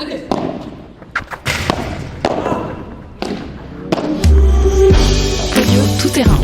Podio tout terrain.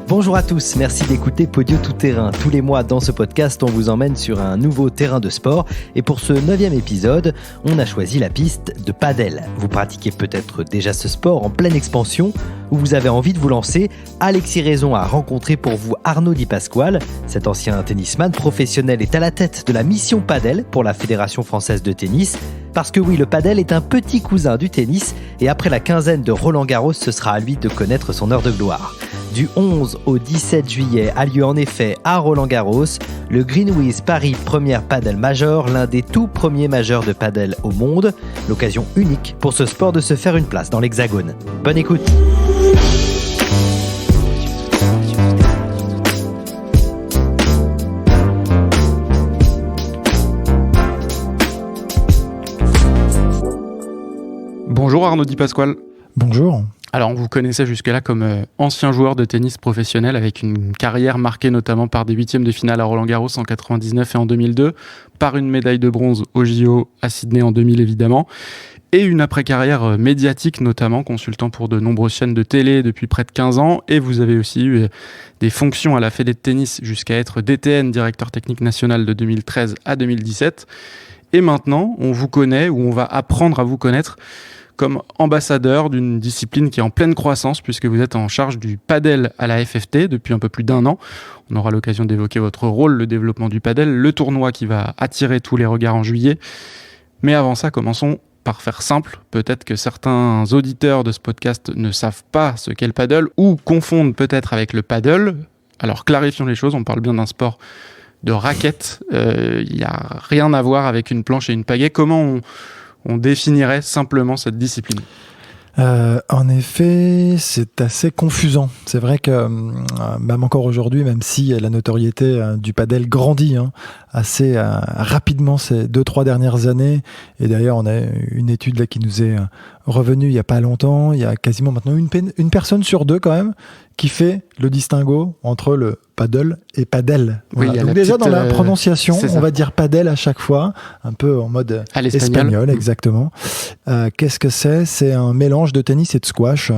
Bonjour à tous, merci d'écouter Podio Tout Terrain. Tous les mois dans ce podcast, on vous emmène sur un nouveau terrain de sport. Et pour ce 9e épisode, on a choisi la piste de padel. Vous pratiquez peut-être déjà ce sport en pleine expansion ou vous avez envie de vous lancer. Alexis Raison a rencontré pour vous Arnaud Di Pasquale. Cet ancien tennisman professionnel est à la tête de la mission padel pour la Fédération française de tennis. Parce que oui, le padel est un petit cousin du tennis et après la quinzaine de Roland-Garros, ce sera à lui de connaître son heure de gloire. Du 11 au 17 juillet a lieu en effet à Roland-Garros le Greenwiz Paris Première Padel Major, l'un des tout premiers majeurs de padel au monde. L'occasion unique pour ce sport de se faire une place dans l'Hexagone. Bonne écoute. Bonjour Arnaud Di Pasquale. Bonjour. Alors on vous connaissait jusque-là comme ancien joueur de tennis professionnel avec une carrière marquée notamment par des huitièmes de finale à Roland-Garros en 99 et en 2002, par une médaille de bronze au JO à Sydney en 2000 évidemment, et une après-carrière médiatique notamment, consultant pour de nombreuses chaînes de télé depuis près de 15 ans, et vous avez aussi eu des fonctions à la Fédé de tennis jusqu'à être DTN, directeur technique national de 2013 à 2017. Et maintenant, on vous connaît, ou on va apprendre à vous connaître, comme ambassadeur d'une discipline qui est en pleine croissance puisque vous êtes en charge du padel à la FFT depuis un peu plus d'1 an. On aura l'occasion d'évoquer votre rôle, le développement du padel, le tournoi qui va attirer tous les regards en juillet. Mais avant ça, commençons par faire simple. Peut-être que certains auditeurs de ce podcast ne savent pas ce qu'est le padel ou confondent peut-être avec le paddle. Alors clarifions les choses, on parle bien d'un sport de raquette. Il n'y a rien à voir avec une planche et une pagaie. Comment on définirait simplement cette discipline? En effet, c'est assez confusant. C'est vrai que même encore aujourd'hui, même si la notoriété du padel grandit assez rapidement ces 2-3 dernières années, et d'ailleurs on a une étude là qui nous est revenue il n'y a pas longtemps, il y a quasiment maintenant une personne sur deux quand même qui fait le distinguo entre le paddle et padel. Voilà. Oui, donc déjà dans la prononciation, on va dire padel à chaque fois, un peu en mode espagnol, exactement. Qu'est-ce que c'est ? C'est un mélange de tennis et de squash.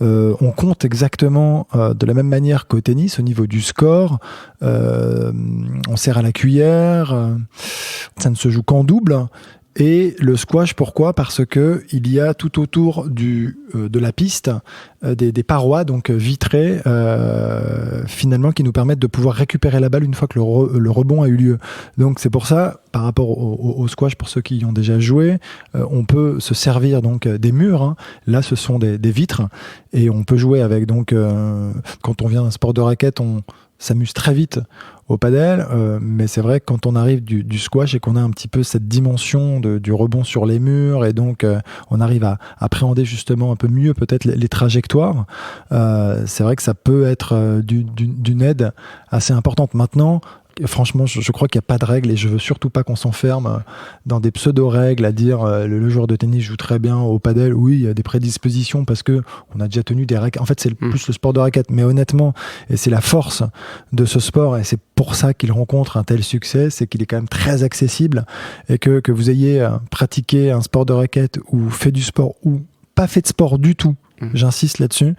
On compte exactement de la même manière qu'au tennis, au niveau du score. On sert à la cuillère. Ça ne se joue qu'en double. Et le squash, pourquoi ? Parce que il y a tout autour de la piste des parois donc vitrées finalement qui nous permettent de pouvoir récupérer la balle une fois que le rebond a eu lieu. Donc c'est pour ça, par rapport au squash, pour ceux qui y ont déjà joué, on peut se servir donc des murs. Là, ce sont des vitres et on peut jouer avec. Donc quand on vient d'un sport de raquette, on s'amuse très vite au padel, mais c'est vrai que quand on arrive du squash et qu'on a un petit peu cette dimension du rebond sur les murs et donc on arrive à appréhender justement un peu mieux peut-être les trajectoires, c'est vrai que ça peut être d'une aide assez importante. Maintenant, franchement, je crois qu'il n'y a pas de règles et je veux surtout pas qu'on s'enferme dans des pseudo-règles à dire le joueur de tennis joue très bien au padel. Oui, il y a des prédispositions parce que on a déjà tenu des raquettes. En fait, c'est plus le sport de raquette. Mais honnêtement, et c'est la force de ce sport et c'est pour ça qu'il rencontre un tel succès, c'est qu'il est quand même très accessible et que vous ayez pratiqué un sport de raquette ou fait du sport ou pas fait de sport du tout, j'insiste là-dessus,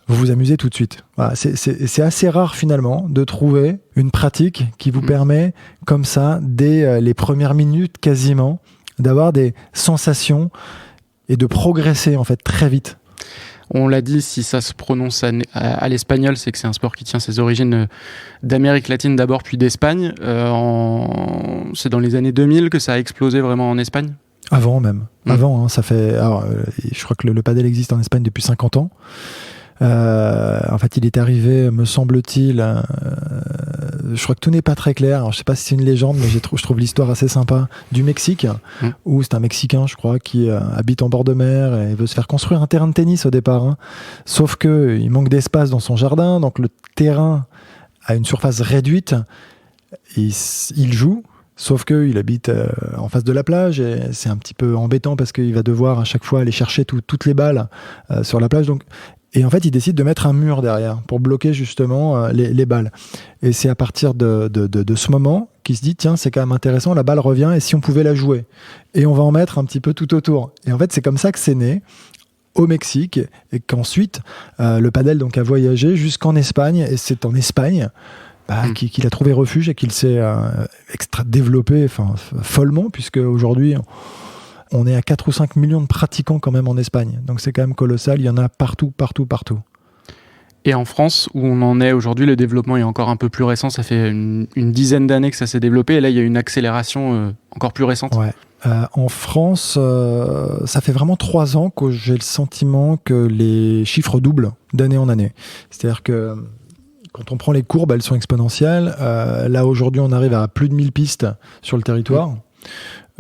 vous vous amusez tout de suite. Voilà, c'est assez rare finalement de trouver une pratique qui vous permet comme ça, dès les premières minutes quasiment, d'avoir des sensations et de progresser en fait très vite. On l'a dit, si ça se prononce à l'espagnol, c'est que c'est un sport qui tient ses origines d'Amérique latine d'abord, puis d'Espagne. C'est dans les années 2000 que ça a explosé vraiment en Espagne ? Avant même. Avant, ça fait... Alors, je crois que le padel existe en Espagne depuis 50 ans. En fait, il est arrivé, me semble-t-il, je crois que tout n'est pas très clair. Alors, je sais pas si c'est une légende, mais je trouve l'histoire assez sympa, du Mexique, où c'est un Mexicain, je crois, qui habite en bord de mer et veut se faire construire un terrain de tennis au départ. Sauf que il manque d'espace dans son jardin, donc le terrain a une surface réduite. Il joue. Sauf qu'il habite en face de la plage et c'est un petit peu embêtant parce qu'il va devoir à chaque fois aller chercher toutes les balles sur la plage. Donc, Et en fait, il décide de mettre un mur derrière pour bloquer justement les balles. Et c'est à partir de ce moment qu'il se dit, tiens, c'est quand même intéressant, la balle revient, et si on pouvait la jouer ? Et on va en mettre un petit peu tout autour. Et en fait, c'est comme ça que c'est né au Mexique, et qu'ensuite, le padel donc, a voyagé jusqu'en Espagne, et c'est en Espagne qu'il a trouvé refuge et qu'il s'est développé follement, puisque aujourd'hui, on est à 4 ou 5 millions de pratiquants quand même en Espagne. Donc c'est quand même colossal, il y en a partout. Et en France, où on en est aujourd'hui, le développement est encore un peu plus récent, ça fait une dizaine d'années que ça s'est développé, et là il y a une accélération encore plus récente. Ouais. En France, ça fait vraiment 3 ans que j'ai le sentiment que les chiffres doublent d'année en année. C'est-à-dire que quand on prend les courbes, elles sont exponentielles. Là aujourd'hui, on arrive à plus de 1000 pistes sur le territoire.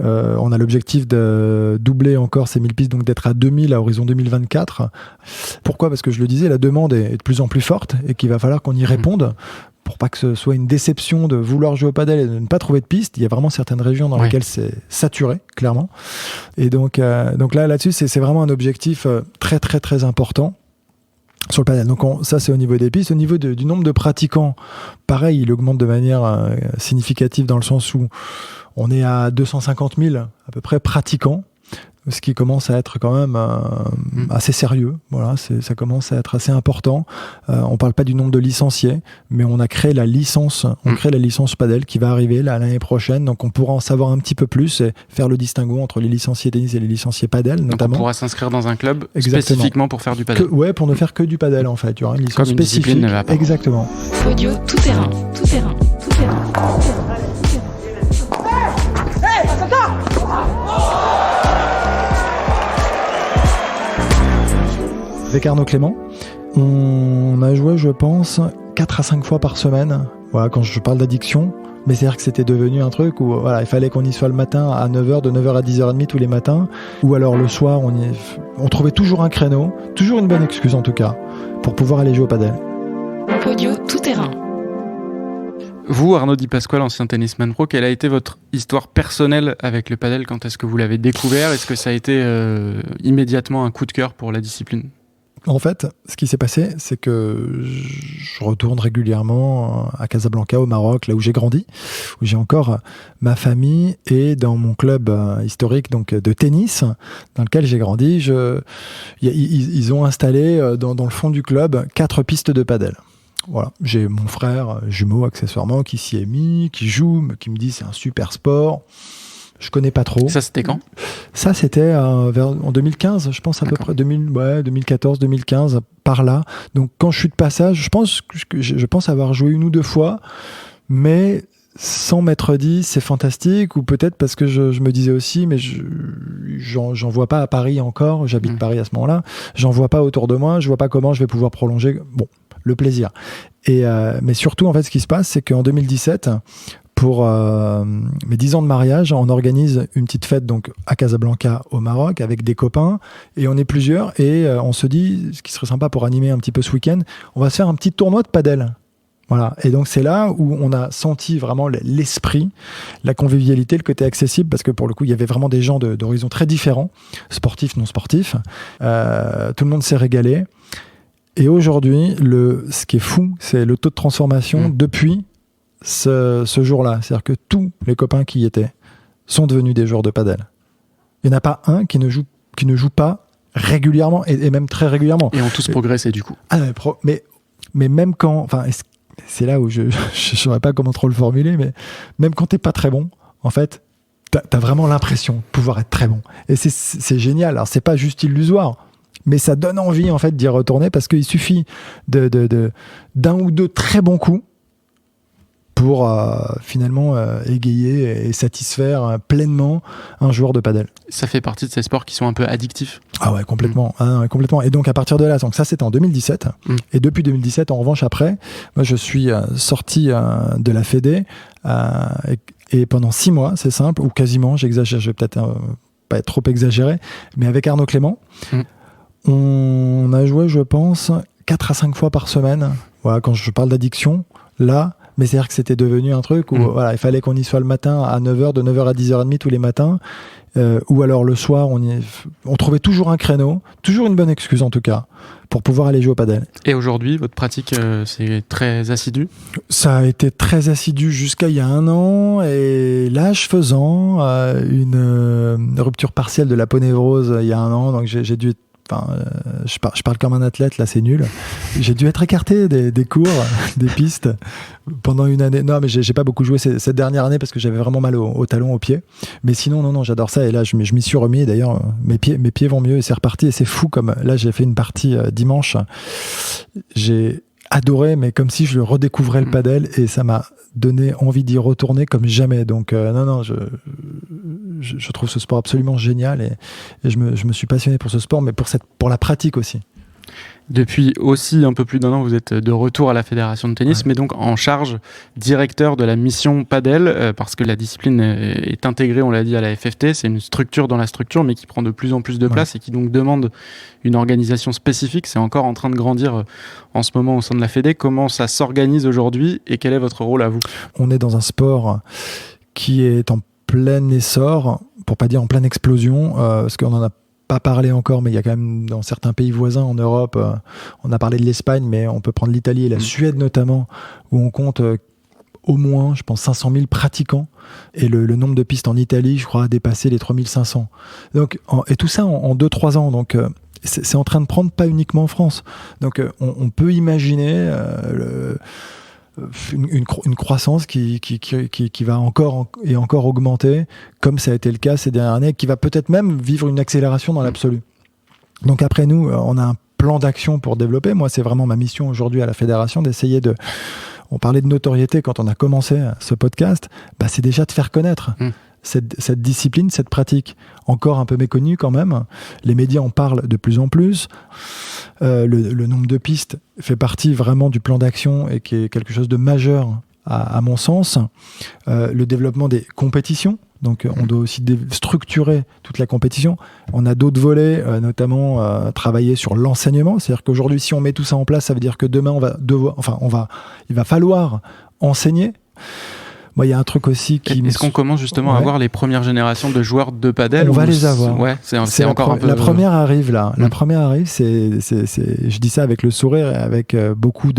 On a l'objectif de doubler encore ces 1000 pistes, donc d'être à 2000 à horizon 2024. Pourquoi ? Parce que je le disais, la demande est de plus en plus forte et qu'il va falloir qu'on y réponde pour pas que ce soit une déception de vouloir jouer au padel et de ne pas trouver de piste. Il y a vraiment certaines régions dans lesquelles c'est saturé, clairement. Et donc là-dessus, c'est vraiment un objectif très, très, très important sur le padel. Donc ça, c'est au niveau des pistes. Au niveau du nombre de pratiquants, pareil, il augmente de manière significative dans le sens où on est à 250 000 à peu près pratiquants, ce qui commence à être quand même assez sérieux. Voilà, ça commence à être assez important. On parle pas du nombre de licenciés, mais on a créé la licence. On crée la licence padel qui va arriver l'année prochaine. Donc on pourra en savoir un petit peu plus et faire le distinguo entre les licenciés tennis et les licenciés padel, notamment. Donc on pourra s'inscrire dans un club spécifiquement pour faire du padel. Pour ne faire que du padel en fait. Il y aura une licence comme une spécifique. Discipline ne va pas. Exactement. Podio tout terrain. Avec Arnaud Clément, on a joué, je pense, 4 à 5 fois par semaine. Voilà, quand je parle d'addiction, mais c'est-à-dire que c'était devenu un truc où il fallait qu'on y soit le matin à 9h, de 9h à 10h30 tous les matins, ou alors le soir, on trouvait toujours un créneau, toujours une bonne excuse en tout cas, pour pouvoir aller jouer au padel. Podio tout terrain. Vous, Arnaud Di Pasquale, ancien tennisman pro, quelle a été votre histoire personnelle avec le padel ? Quand est-ce que vous l'avez découvert ? Est-ce que ça a été immédiatement un coup de cœur pour la discipline ? En fait, ce qui s'est passé, c'est que je retourne régulièrement à Casablanca, au Maroc, là où j'ai grandi, où j'ai encore ma famille, et dans mon club historique donc de tennis, dans lequel j'ai grandi, ils ont installé dans le fond du club 4 pistes de padel. Voilà, j'ai mon frère jumeau accessoirement qui s'y est mis, qui joue, qui me dit c'est un super sport. Je connais pas trop. Ça, c'était quand ? Ça, c'était en 2015, je pense à peu près, 2014, 2015, par là. Donc, quand je suis de passage, je pense avoir joué 1 ou 2 fois, mais sans m'être dit c'est fantastique, ou peut-être parce que je me disais aussi, mais j'en vois pas à Paris encore, j'habite Paris à ce moment-là, j'en vois pas autour de moi, je vois pas comment je vais pouvoir prolonger. Bon, le plaisir. Mais surtout, en fait, ce qui se passe, c'est qu'en 2017, pour mes 10 ans de mariage, on organise une petite fête donc à Casablanca au Maroc avec des copains, et on est plusieurs, et on se dit, ce qui serait sympa pour animer un petit peu ce week-end, on va se faire un petit tournoi de padel. Voilà. Et donc c'est là où on a senti vraiment l'esprit, la convivialité, le côté accessible, parce que pour le coup il y avait vraiment des gens d'horizons très différents, sportifs, non sportifs. Tout le monde s'est régalé. Et aujourd'hui, ce qui est fou, c'est le taux de transformation depuis ce jour-là. C'est-à-dire que tous les copains qui y étaient sont devenus des joueurs de padel. Il n'y en a pas un qui ne joue pas régulièrement, et même très régulièrement. Et ont tous progressé du coup. Mais même quand... Enfin, c'est là où je ne saurais pas comment trop le formuler, mais même quand tu n'es pas très bon, en fait, tu as vraiment l'impression de pouvoir être très bon. Et c'est génial. Alors, c'est pas juste illusoire, mais ça donne envie en fait d'y retourner, parce qu'il suffit d'un ou deux très bons coups pour finalement égayer et satisfaire pleinement un joueur de padel. Ça fait partie de ces sports qui sont un peu addictifs. Ah ouais, complètement. Complètement. Et donc à partir de là, donc ça c'était en 2017. Et depuis 2017, en revanche, après, moi je suis sorti de la Fédé et pendant 6 mois, c'est simple, ou quasiment, j'exagère, je vais peut-être pas être trop exagéré, mais avec Arnaud Clément, on a joué, je pense, 4 à 5 fois par semaine. Voilà, quand je parle d'addiction, là, mais c'est-à-dire que c'était devenu un truc où voilà, il fallait qu'on y soit le matin à 9h, de 9h à 10h30 tous les matins, ou alors le soir, on trouvait toujours un créneau, toujours une bonne excuse en tout cas, pour pouvoir aller jouer au padel. Et aujourd'hui, votre pratique, c'est très assidu ? Ça a été très assidu jusqu'à il y a 1 an, et l'âge faisant, une rupture partielle de la ponévrose il y a 1 an, donc j'ai dû je parle comme un athlète, là c'est nul. J'ai dû être écarté des cours, des pistes pendant 1 année. Non, mais j'ai pas beaucoup joué cette dernière année parce que j'avais vraiment mal au talon, au pied. Mais sinon, non, j'adore ça. Et là, je m'y suis remis. D'ailleurs, mes pieds vont mieux et c'est reparti. Et c'est fou comme là, j'ai fait une partie dimanche. J'ai adoré, mais comme si je redécouvrais le padel, et ça m'a donné envie d'y retourner comme jamais. Donc je trouve ce sport absolument génial, et je me suis passionné pour ce sport, mais pour la pratique aussi. Depuis aussi un peu plus d'1 an, vous êtes de retour à la Fédération de tennis, mais donc en charge directeur de la mission padel, parce que la discipline est intégrée, on l'a dit, à la FFT. C'est une structure dans la structure, mais qui prend de plus en plus de place et qui donc demande une organisation spécifique. C'est encore en train de grandir en ce moment au sein de la Fédé. Comment ça s'organise aujourd'hui et quel est votre rôle à vous ? On est dans un sport qui est en plein essor, pour pas dire en pleine explosion, parce qu'on en a pas parlé encore, mais il y a quand même dans certains pays voisins en Europe, on a parlé de l'Espagne, mais on peut prendre l'Italie et la Suède notamment, où on compte au moins, je pense, 500 000 pratiquants, et le nombre de pistes en Italie, je crois, a dépassé les 3500. Donc, et tout ça en 2-3 ans, donc c'est en train de prendre, pas uniquement en France. Donc on peut imaginer une croissance qui va encore augmenter, comme ça a été le cas ces dernières années, qui va peut-être même vivre une accélération dans l'absolu. Donc après, nous, on a un plan d'action pour développer. Moi, c'est vraiment ma mission aujourd'hui à la Fédération d'essayer de... On parlait de notoriété quand on a commencé ce podcast, c'est déjà de faire connaître cette discipline, cette pratique, encore un peu méconnue quand même. Les médias en parlent de plus en plus. Le nombre de pistes fait partie vraiment du plan d'action et qui est quelque chose de majeur à mon sens. Le développement des compétitions. Donc on doit aussi structurer toute la compétition. On a d'autres volets, notamment travailler sur l'enseignement. C'est-à-dire qu'aujourd'hui, si on met tout ça en place, ça veut dire que demain, il va falloir enseigner. Moi, il y a un truc aussi qui... Est-ce qu'on commence justement à avoir les premières générations de joueurs de padel ? On va les avoir. Ouais, c'est encore un peu... La première arrive là. La première arrive, je dis ça avec le sourire et avec beaucoup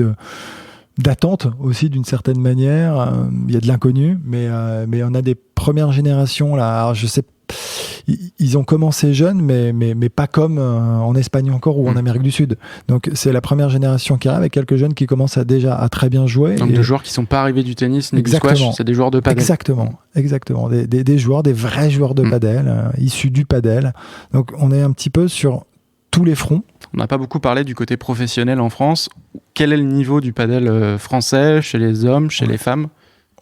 d'attente aussi d'une certaine manière. Il y a de l'inconnu, mais on a des premières générations là. Alors, je sais, ils ont commencé jeunes, mais pas comme en Espagne encore ou en Amérique du Sud. Donc c'est la première génération qui arrive, avec quelques jeunes qui commencent déjà à très bien jouer. Donc des joueurs qui ne sont pas arrivés du tennis ni du squash, c'est des joueurs de padel. Exactement. Des joueurs, des vrais joueurs de padel, issus du padel. Donc on est un petit peu sur tous les fronts. On n'a pas beaucoup parlé du côté professionnel en France. Quel est le niveau du padel français, chez les hommes, chez les femmes ?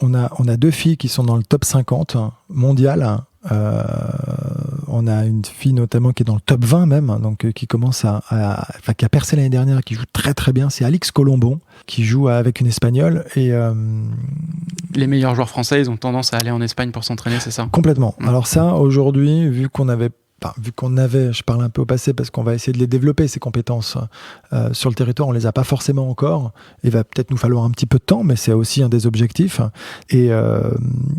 On a 2 filles qui sont dans le top 50 mondial. On a une fille notamment qui est dans le top 20 même, donc qui commence qui a percé l'année dernière, qui joue très très bien. C'est Alix Colombon qui joue avec une Espagnole. Et les meilleurs joueurs français, ils ont tendance à aller en Espagne pour s'entraîner, c'est ça ? Complètement. Alors ça, aujourd'hui, vu qu'on avait, je parle un peu au passé parce qu'on va essayer de les développer, ces compétences sur le territoire, on les a pas forcément encore. Il va peut-être nous falloir un petit peu de temps, mais c'est aussi un des objectifs. Et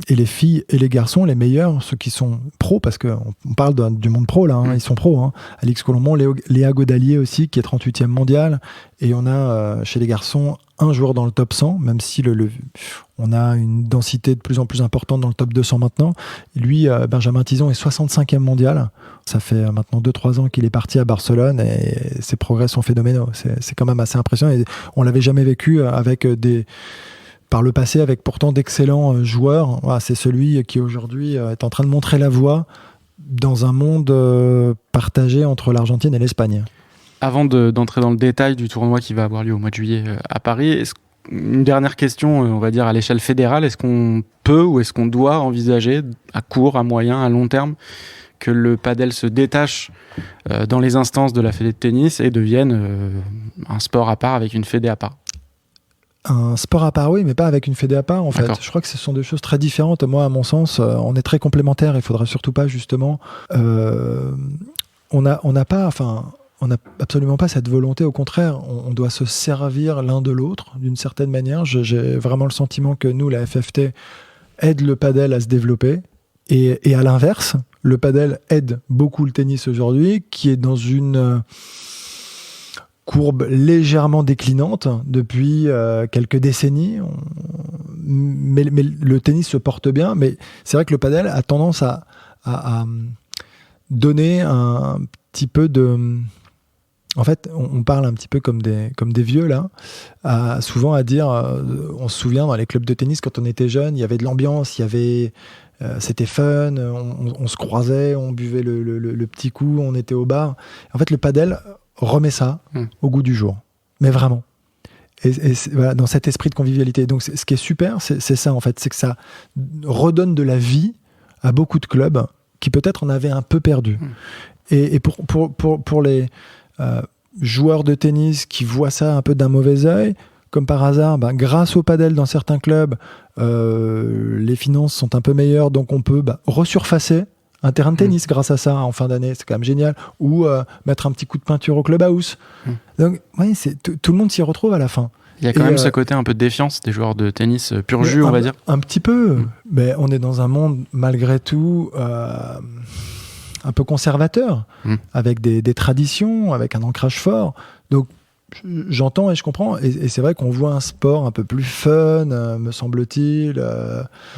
les filles et les garçons, les meilleurs, ceux qui sont pros, parce qu'on parle du monde pro là, ils sont pros. Alix Colombon, Léa Godalier aussi, qui est 38e mondial. Et on a chez les garçons un joueur dans le top 100, même si on a une densité de plus en plus importante dans le top 200 maintenant. Lui, Benjamin Tison, est 65e mondial. Ça fait maintenant 2-3 ans qu'il est parti à Barcelone et ses progrès sont phénoménaux. C'est quand même assez impressionnant. Et on ne l'avait jamais vécu par le passé avec pourtant d'excellents joueurs. Voilà, c'est celui qui aujourd'hui est en train de montrer la voie dans un monde partagé entre l'Argentine et l'Espagne. Avant d'entrer dans le détail du tournoi qui va avoir lieu au mois de juillet à Paris, une dernière question, on va dire à l'échelle fédérale, est-ce qu'on peut ou est-ce qu'on doit envisager à court, à moyen, à long terme que le padel se détache dans les instances de la fédé de tennis et devienne un sport à part avec une fédé à part ? Un sport à part, oui, mais pas avec une fédé à part, en fait. D'accord. Je crois que ce sont deux choses très différentes. Moi, à mon sens, on est très complémentaires. Il faudrait surtout pas, justement... on n'a pas... on n'a absolument pas cette volonté. Au contraire, on doit se servir l'un de l'autre d'une certaine manière. J'ai vraiment le sentiment que nous, la FFT, aide le padel à se développer. Et à l'inverse, le padel aide beaucoup le tennis aujourd'hui, qui est dans une courbe légèrement déclinante depuis quelques décennies. Mais le tennis se porte bien. Mais c'est vrai que le padel a tendance à donner un petit peu de... En fait, on parle un petit peu comme des vieux, là, souvent à dire, on se souvient dans les clubs de tennis, quand on était jeune, il y avait de l'ambiance, c'était fun, on se croisait, on buvait le petit coup, on était au bar. En fait, le padel remet ça au goût du jour, mais vraiment. Et voilà, dans cet esprit de convivialité. Donc, ce qui est super, c'est ça, en fait, c'est que ça redonne de la vie à beaucoup de clubs qui peut-être en avaient un peu perdu. Et pour les joueurs de tennis qui voient ça un peu d'un mauvais œil, comme par hasard, grâce au padel dans certains clubs, les finances sont un peu meilleures, donc on peut resurfacer un terrain de tennis grâce à ça en fin d'année, c'est quand même génial, ou mettre un petit coup de peinture au clubhouse. Donc oui, tout le monde s'y retrouve à la fin. Il y a quand même ce côté un peu de défiance des joueurs de tennis pur jus, on va dire. Un petit peu, mais on est dans un monde malgré tout un peu conservateur, avec des traditions, avec un ancrage fort. Donc j'entends et je comprends, et c'est vrai qu'on voit un sport un peu plus fun, me semble-t-il,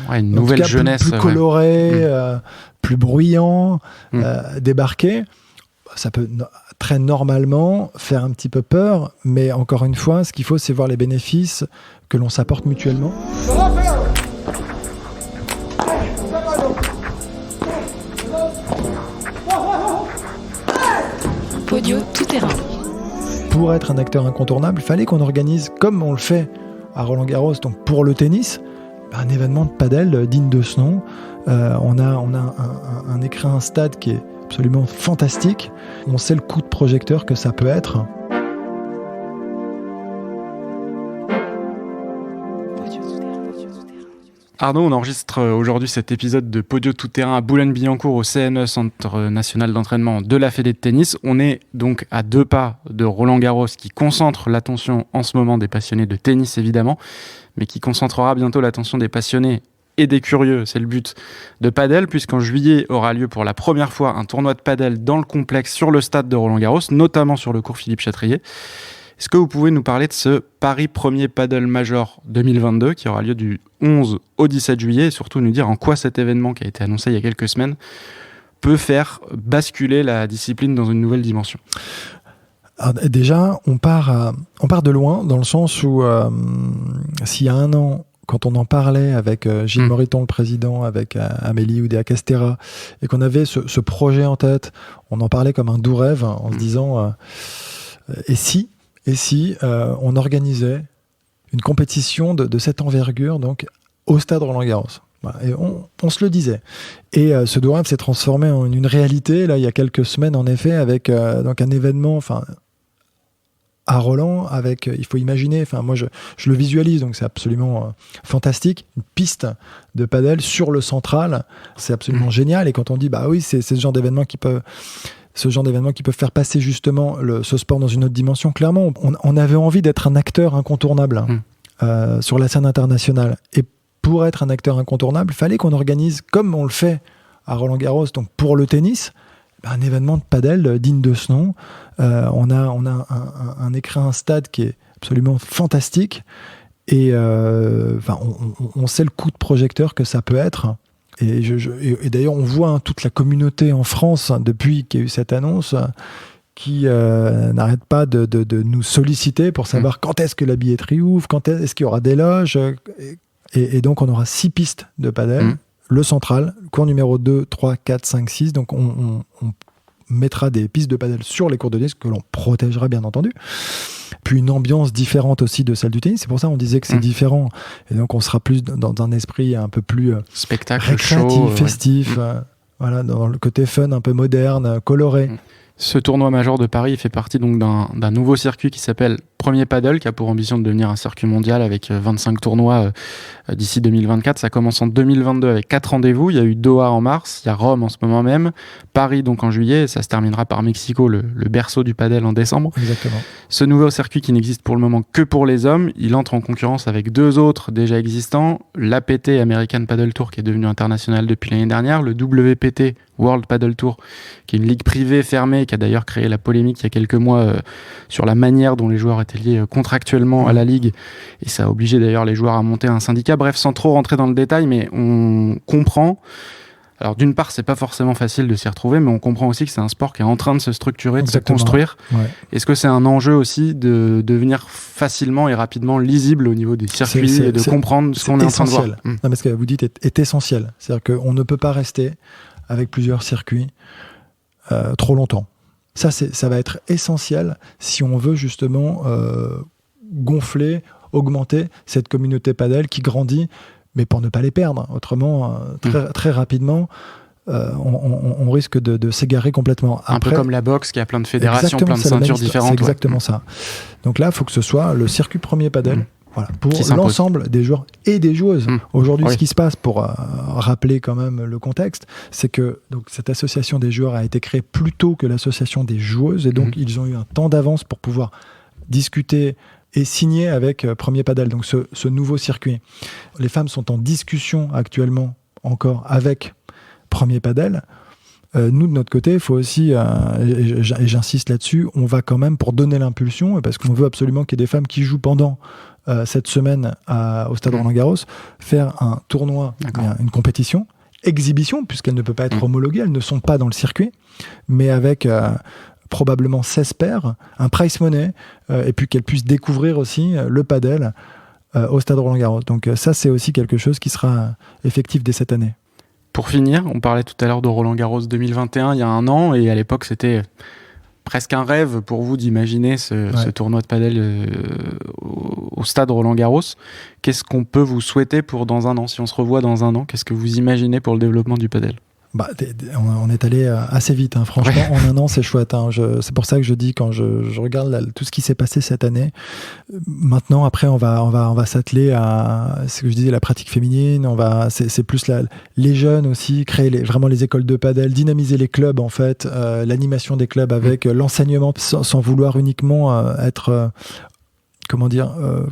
une nouvelle jeunesse, plus coloré, plus bruyant, débarquer. Ça peut très normalement faire un petit peu peur, mais encore une fois, ce qu'il faut, c'est voir les bénéfices que l'on s'apporte mutuellement. Podio tout terrain. Pour être un acteur incontournable, il fallait qu'on organise, comme on le fait à Roland-Garros, donc pour le tennis, un événement de padel digne de ce nom. On a un écrin, un stade qui est absolument fantastique. On sait le coup de projecteur que ça peut être. Arnaud, on enregistre aujourd'hui cet épisode de Podio tout-terrain à Boulogne-Billancourt au CNE, Centre National d'Entraînement de la Fédé de Tennis. On est donc à 2 pas de Roland-Garros qui concentre l'attention en ce moment des passionnés de tennis évidemment, mais qui concentrera bientôt l'attention des passionnés et des curieux, c'est le but, de padel, puisqu'en juillet aura lieu pour la première fois un tournoi de padel dans le complexe sur le stade de Roland-Garros, notamment sur le cours Philippe Chatrier. Est-ce que vous pouvez nous parler de ce Paris Premier Padel Major 2022 qui aura lieu du 11 au 17 juillet et surtout nous dire en quoi cet événement qui a été annoncé il y a quelques semaines peut faire basculer la discipline dans une nouvelle dimension? Alors, déjà, on part de loin dans le sens où s'il y a un an, quand on en parlait avec Gilles Moriton, le président, avec Amélie Oudéa-Castéra, et qu'on avait ce projet en tête, on en parlait comme un doux rêve, en se disant et si on organisait une compétition de cette envergure donc, au stade Roland-Garros. Voilà, et on se le disait. Et ce doux rêve s'est transformé en une réalité, là, il y a quelques semaines, en effet, avec donc un événement à Roland, avec, il faut imaginer, moi je le visualise, donc c'est absolument fantastique, une piste de padel sur le central, c'est absolument génial. Et quand on dit, oui, c'est ce genre d'événement qui peut faire passer justement ce sport dans une autre dimension, clairement, on avait envie d'être un acteur incontournable sur la scène internationale. Et pour être un acteur incontournable, il fallait qu'on organise, comme on le fait à Roland-Garros, donc pour le tennis, un événement de padel digne de ce nom. On a un écrin, un stade qui est absolument fantastique. Et on sait le coup de projecteur que ça peut être. Et d'ailleurs, on voit toute la communauté en France, depuis qu'il y a eu cette annonce, qui n'arrête pas de nous solliciter pour savoir quand est-ce que la billetterie ouvre, quand est-ce qu'il y aura des loges. Et donc, on aura 6 pistes de padel. Le central, cours numéro 2, 3, 4, 5, 6. Donc, on mettra des pistes de padel sur les cours de tennis que l'on protégera, bien entendu. Puis une ambiance différente aussi de celle du tennis. C'est pour ça qu'on disait que c'est différent. Et donc, on sera plus dans un esprit un peu plus spectacle, récréatif, show, festif. Voilà, dans le côté fun, un peu moderne, coloré. Ce tournoi major de Paris fait partie donc d'un nouveau circuit qui s'appelle Premier Padel, qui a pour ambition de devenir un circuit mondial avec 25 tournois d'ici 2024. Ça commence en 2022 avec 4 rendez-vous. Il y a eu Doha en mars, il y a Rome en ce moment même, Paris donc en juillet, et ça se terminera par Mexico, le berceau du padel, en décembre. Exactement. Ce nouveau circuit qui n'existe pour le moment que pour les hommes, il entre en concurrence avec 2 autres déjà existants, l'APT American Padel Tour, qui est devenu international depuis l'année dernière, le WPT World Padel Tour, qui est une ligue privée fermée, qui a d'ailleurs créé la polémique il y a quelques mois sur la manière dont les joueurs étaient liés contractuellement à la ligue, et ça a obligé d'ailleurs les joueurs à monter un syndicat. Bref, sans trop rentrer dans le détail, mais on comprend. Alors d'une part, c'est pas forcément facile de s'y retrouver, mais on comprend aussi que c'est un sport qui est en train de se structurer, de Exactement. se construire. Ouais. Est-ce que c'est un enjeu aussi de devenir facilement et rapidement lisible au niveau des circuits et de comprendre ce qu'on est en train de voir? Non, mais ce que vous dites est essentiel. C'est-à-dire qu'on ne peut pas rester avec plusieurs circuits trop longtemps. Ça va être essentiel si on veut justement gonfler, augmenter cette communauté padel qui grandit, mais pour ne pas les perdre. Autrement, très rapidement, on risque de s'égarer complètement. Après, un peu comme la boxe, qui a plein de fédérations, plein de ceintures différentes. C'est exactement ça. Donc là, il faut que ce soit le circuit Premier Padel. Voilà, pour l'ensemble des joueurs et des joueuses. Aujourd'hui, ce qui se passe, pour rappeler quand même le contexte, c'est que donc, cette association des joueurs a été créée plus tôt que l'association des joueuses, et donc ils ont eu un temps d'avance pour pouvoir discuter et signer avec Premier Padel, donc ce nouveau circuit. Les femmes sont en discussion actuellement encore avec Premier Padel. Nous, de notre côté, il faut aussi, et j'insiste là-dessus, on va quand même, pour donner l'impulsion, parce qu'on veut absolument qu'il y ait des femmes qui jouent pendant cette semaine au Stade Roland-Garros, faire un tournoi, une compétition, exhibition, puisqu'elle ne peut pas être homologuée, elles ne sont pas dans le circuit, mais avec probablement 16 paires, un prize money, et puis qu'elles puissent découvrir aussi le padel au Stade Roland-Garros. Donc ça, c'est aussi quelque chose qui sera effectif dès cette année. Pour finir, on parlait tout à l'heure de Roland-Garros 2021, il y a un an, et à l'époque, c'était presque un rêve pour vous d'imaginer ce tournoi de padel au Stade Roland-Garros. Qu'est-ce qu'on peut vous souhaiter pour dans un an? Si on se revoit dans un an, qu'est-ce que vous imaginez pour le développement du padel? On est allé assez vite, hein. Franchement, en un an, c'est chouette, hein. C'est pour ça que je dis, quand je regarde tout ce qui s'est passé cette année, maintenant, après, on va s'atteler à ce que je disais, la pratique féminine. C'est plus les jeunes aussi, créer vraiment les écoles de padel, dynamiser les clubs, en fait, l'animation des clubs avec l'enseignement, sans vouloir uniquement être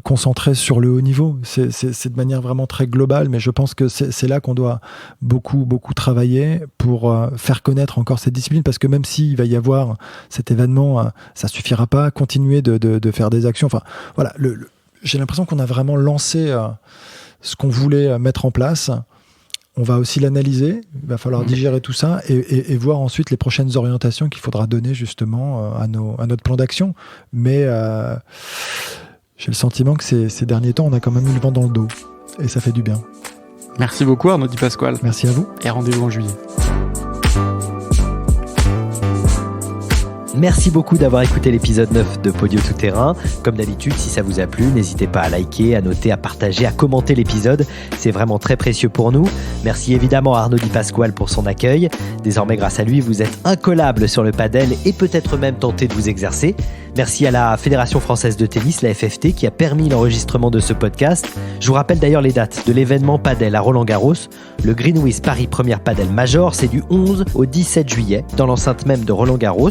concentré sur le haut niveau. C'est de manière vraiment très globale, mais je pense que c'est là qu'on doit beaucoup travailler pour faire connaître encore cette discipline, parce que même s'il va y avoir cet événement, ça suffira pas à continuer de faire des actions. Enfin, voilà, j'ai l'impression qu'on a vraiment lancé ce qu'on voulait mettre en place. On va aussi l'analyser, il va falloir digérer tout ça et voir ensuite les prochaines orientations qu'il faudra donner justement à notre plan d'action. Mais j'ai le sentiment que ces derniers temps, on a quand même eu le vent dans le dos. Et ça fait du bien. Merci beaucoup Arnaud Di Pasquale. Merci à vous. Et rendez-vous en juillet. Merci beaucoup d'avoir écouté l'épisode 9 de Podio Tout Terrain. Comme d'habitude, si ça vous a plu, n'hésitez pas à liker, à noter, à partager, à commenter l'épisode. C'est vraiment très précieux pour nous. Merci évidemment à Arnaud Di Pasquale pour son accueil. Désormais, grâce à lui, vous êtes incollable sur le padel et peut-être même tenté de vous exercer. Merci à la Fédération Française de Tennis, la FFT, qui a permis l'enregistrement de ce podcast. Je vous rappelle d'ailleurs les dates de l'événement padel à Roland-Garros. Le Greenwich Paris Première Padel Major, c'est du 11 au 17 juillet, dans l'enceinte même de Roland-Garros.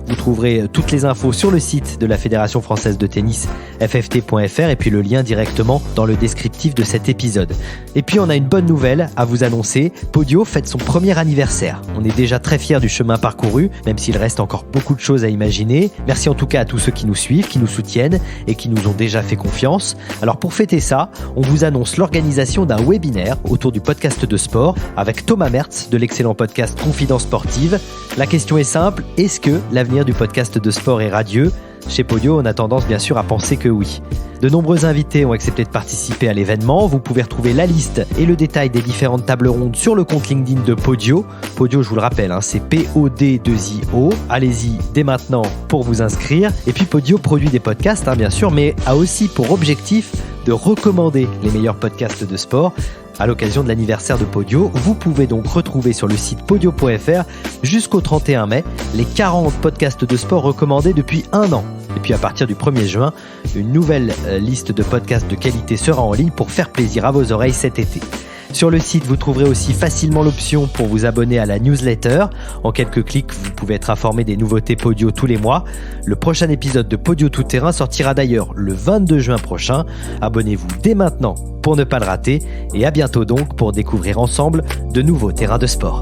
Vous trouverez toutes les infos sur le site de la Fédération Française de Tennis, fft.fr, et puis le lien directement dans le descriptif de cet épisode. Et puis on a une bonne nouvelle à vous annoncer. Podio fête son premier anniversaire. On est déjà très fiers du chemin parcouru, même s'il reste encore beaucoup de choses à imaginer. Merci en tout cas à tous ceux qui nous suivent, qui nous soutiennent et qui nous ont déjà fait confiance. Alors pour fêter ça, on vous annonce l'organisation d'un webinaire autour du podcast de sport avec Thomas Mertz de l'excellent podcast Confidence Sportive. La question est simple, est-ce que l'avenir du podcast de sport est radieux? Chez Podio, on a tendance bien sûr à penser que oui. De nombreux invités ont accepté de participer à l'événement. Vous pouvez retrouver la liste et le détail des différentes tables rondes sur le compte LinkedIn de Podio. Podio, je vous le rappelle, c'est POD2IO. Allez-y dès maintenant pour vous inscrire. Et puis Podio produit des podcasts, bien sûr, mais a aussi pour objectif de recommander les meilleurs podcasts de sport. À l'occasion de l'anniversaire de Podio, vous pouvez donc retrouver sur le site podio.fr jusqu'au 31 mai les 40 podcasts de sport recommandés depuis un an. Et puis à partir du 1er juin, une nouvelle liste de podcasts de qualité sera en ligne pour faire plaisir à vos oreilles cet été. Sur le site, vous trouverez aussi facilement l'option pour vous abonner à la newsletter. En quelques clics, vous pouvez être informé des nouveautés Podio tous les mois. Le prochain épisode de Podio Tout Terrain sortira d'ailleurs le 22 juin prochain. Abonnez-vous dès maintenant pour ne pas le rater. Et à bientôt donc pour découvrir ensemble de nouveaux terrains de sport.